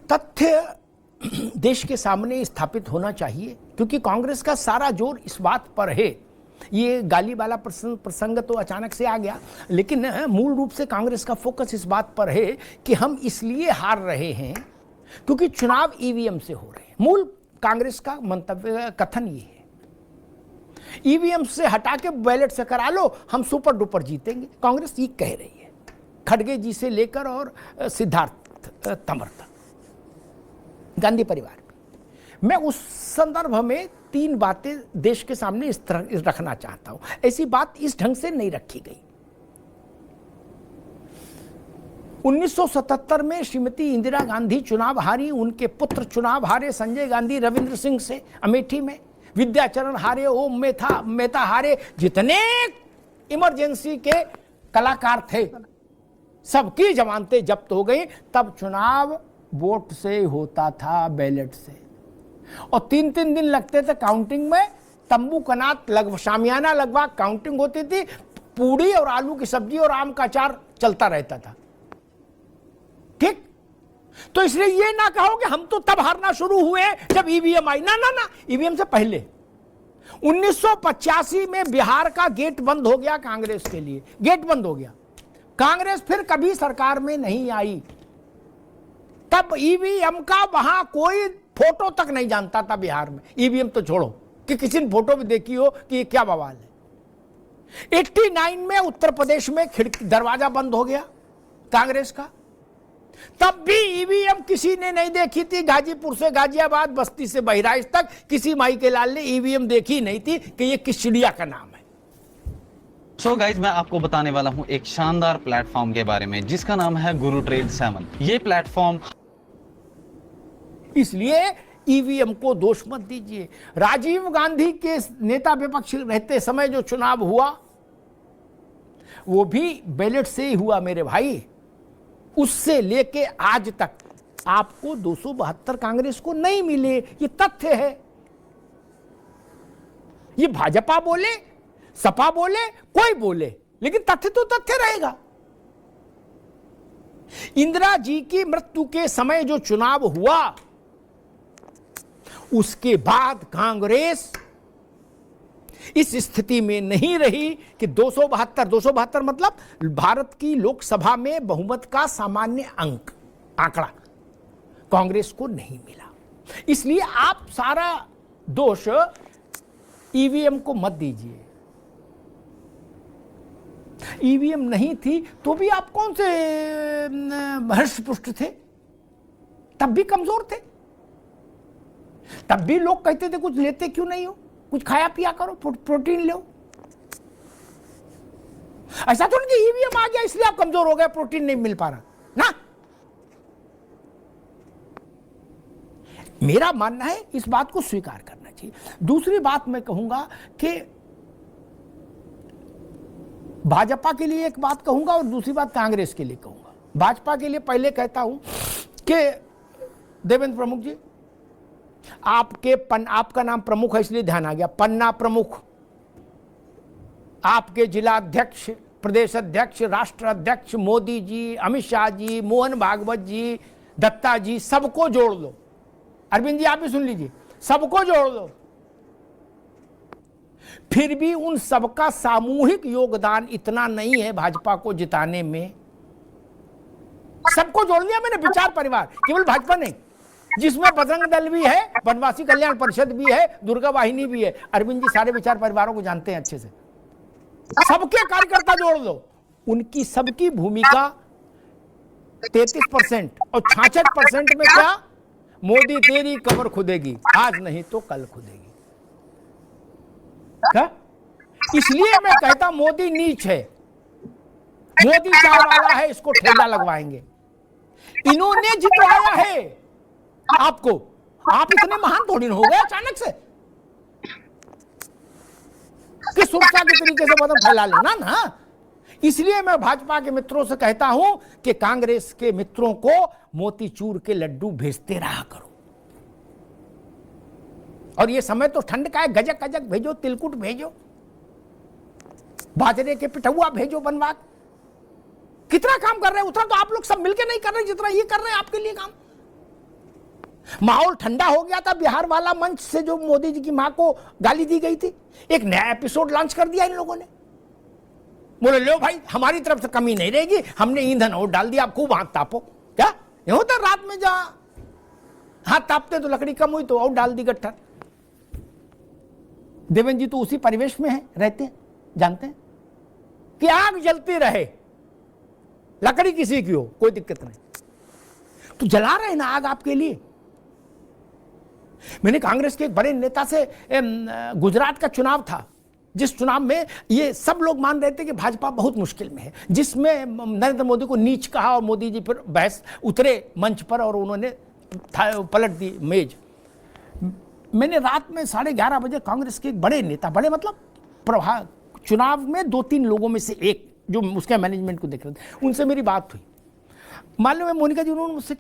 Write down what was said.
तथ्य देश के सामने स्थापित होना चाहिए, क्योंकि कांग्रेस का सारा जोर इस बात पर है। ये गाली वाला प्रसंग तो अचानक से आ गया, लेकिन मूल रूप से कांग्रेस का फोकस इस बात पर है कि हम इसलिए हार रहे हैं क्योंकि चुनाव ईवीएम से हो रहे हैं। मूल कांग्रेस का मंतव्य कथन ये है, ईवीएम से हटा के बैलेट से करा लो, हम सुपर डुपर जीतेंगे। कांग्रेस ये कह रही है, खड़गे जी से लेकर और सिद्धार्थ तंवर तक, गांधी परिवार। मैं उस संदर्भ में 3 बातें देश के सामने इस तरह रखना चाहता हूं। ऐसी बात इस ढंग से नहीं रखी गई। 1977 में श्रीमती इंदिरा गांधी चुनाव हारी, उनके पुत्र चुनाव हारे, संजय गांधी रविंद्र सिंह से अमेठी में, विद्याचरण हारे, ओम मेहता हारे, जितने इमरजेंसी के कलाकार थे सबकी जमानतें जब्त हो गई। तब चुनाव वोट से होता था, बैलेट से, और 3-3 दिन लगते थे काउंटिंग में। तंबू कनात शामियाना लगवा काउंटिंग होती थी, पूड़ी और आलू की सब्जी और आम का अचार चलता रहता था। ठीक, तो इसलिए ये ना कहो कि हम तो तब हारना शुरू हुए जब ईवीएम आई। ना ना ना, ईवीएम से पहले 1985 में बिहार का गेट बंद हो गया कांग्रेस के लिए, गेट बंद हो गया। कांग्रेस फिर कभी सरकार में नहीं आई। तब ईवीएम का वहां कोई फोटो तक नहीं जानता था बिहार में। ईवीएम तो छोड़ो कि किसी ने फोटो भी देखी हो कि ये क्या बवाल है। 89 में उत्तर प्रदेश में खिड़की दरवाजा बंद हो गया कांग्रेस का, तब भी ईवीएम किसी ने नहीं देखी थी। गाजीपुर से गाजियाबाद, बस्ती से बहराइच तक किसी माई के लाल ने ईवीएम देखी नहीं थी कि ये किस चिड़िया का नाम है। सो गाइज, मैं आपको बताने वाला हूं एक शानदार प्लेटफॉर्म के बारे में जिसका नाम है गुरु ट्रेड 7। ये प्लेटफॉर्म, इसलिए ईवीएम को दोष मत दीजिए। राजीव गांधी के नेता विपक्ष रहते समय जो चुनाव हुआ वो भी बैलेट से ही हुआ मेरे भाई। उससे लेके आज तक आपको 272 कांग्रेस को नहीं मिले, ये तथ्य है। ये भाजपा बोले, सपा बोले, कोई बोले, लेकिन तथ्य तो तथ्य रहेगा। इंदिरा जी की मृत्यु के समय जो चुनाव हुआ, उसके बाद कांग्रेस इस स्थिति में नहीं रही कि 272 मतलब भारत की लोकसभा में बहुमत का सामान्य आंकड़ा कांग्रेस को नहीं मिला। इसलिए आप सारा दोष ईवीएम को मत दीजिए। ईवीएम नहीं थी तो भी आप कौन से हर्षपुष्ट थे, तब भी कमजोर थे। तब भी लोग कहते थे कुछ लेते क्यों नहीं हो, कुछ खाया पिया करो, प्रोटीन लो। ऐसा तो नहीं ईवीएम आ गया इसलिए आप कमजोर हो गए, प्रोटीन नहीं मिल पा रहा ना। मेरा मानना है इस बात को स्वीकार करना चाहिए। दूसरी बात मैं कहूंगा कि भाजपा के लिए एक बात कहूंगा और दूसरी बात कांग्रेस के लिए कहूंगा। भाजपा के लिए पहले कहता हूं कि देवेंद्र प्रमुख जी, आपका नाम प्रमुख है इसलिए ध्यान आ गया, पन्ना प्रमुख, आपके जिला अध्यक्ष, प्रदेश अध्यक्ष, राष्ट्र अध्यक्ष, मोदी जी, अमित शाह जी, मोहन भागवत जी, दत्ता जी, सबको जोड़ लो। अरविंद जी आप भी सुन लीजिए, सबको जोड़ लो, फिर भी उन सबका सामूहिक योगदान इतना नहीं है भाजपा को जिताने में। सबको जोड़ लिया मैंने, विचार परिवार, केवल भाजपा नहीं, जिसमें बजरंग दल भी है, वनवासी कल्याण परिषद भी है, दुर्गा वाहिनी भी है। अरविंद जी सारे विचार परिवारों को जानते हैं अच्छे से। सबके कार्यकर्ता जोड़ लो, उनकी सबकी भूमिका 33% और 66% में क्या, मोदी तेरी कमर खुदेगी, आज नहीं तो कल खुदेगी। क्या? इसलिए मैं कहता मोदी नीच है, मोदी चाय वाला है, इसको ठेला लगवाएंगे। इन्होंने जितवाया है आपको, आप इतने महान थोड़ी हो गए अचानक से कि सुरक्षा के तरीके से बदन फैला लेना ना। इसलिए मैं भाजपा के मित्रों से कहता हूं कि कांग्रेस के मित्रों को मोतीचूर के लड्डू भेजते रहा करो। और ये समय तो ठंड का है, गजक गजक भेजो, तिलकुट भेजो, बाजरे के पिठुआ भेजो बनवा। कितना काम कर रहे हैं उतना तो आप लोग सब मिलके नहीं कर रहे जितना ये कर रहे हैं आपके लिए काम। माहौल ठंडा हो गया था बिहार वाला मंच से जो मोदी जी की मां को गाली दी गई थी। एक नया एपिसोड लॉन्च कर दिया इन लोगों ने, बोले लो भाई हमारी तरफ से कमी नहीं रहेगी, हमने ईंधन और डाल दिया, आप खूब हाथ तापो। क्या ये होता रात में जहां हाथ तापते तो लकड़ी कम हुई तो और डाल दी गट्ठर। देवेंद्र जी तो उसी परिवेश में है, रहते हैं, जानते हैं कि आग जलती रहे, लकड़ी किसी की हो कोई दिक्कत नहीं, तो जला रहे ना आग आपके लिए। मैंने कांग्रेस के एक बड़े नेता से गुजरात का चुनाव था, जिस चुनाव में ये सब लोग मान रहे थे कि भाजपा बहुत मुश्किल में है, जिसमें नरेंद्र मोदी को नीच कहा और मोदी जी फिर बहस उतरे मंच पर और उन्होंने पलट दी मेज। मैंने रात में 11:30 बजे कांग्रेस के एक बड़े नेता, बड़े मतलब प्रभाव, चुनाव में 2-3 लोगों में से एक जो उसके मैनेजमेंट को देख रहे थे, उनसे मेरी बात हुई। मालूम है मोनिका जी, उन्होंने मुझसे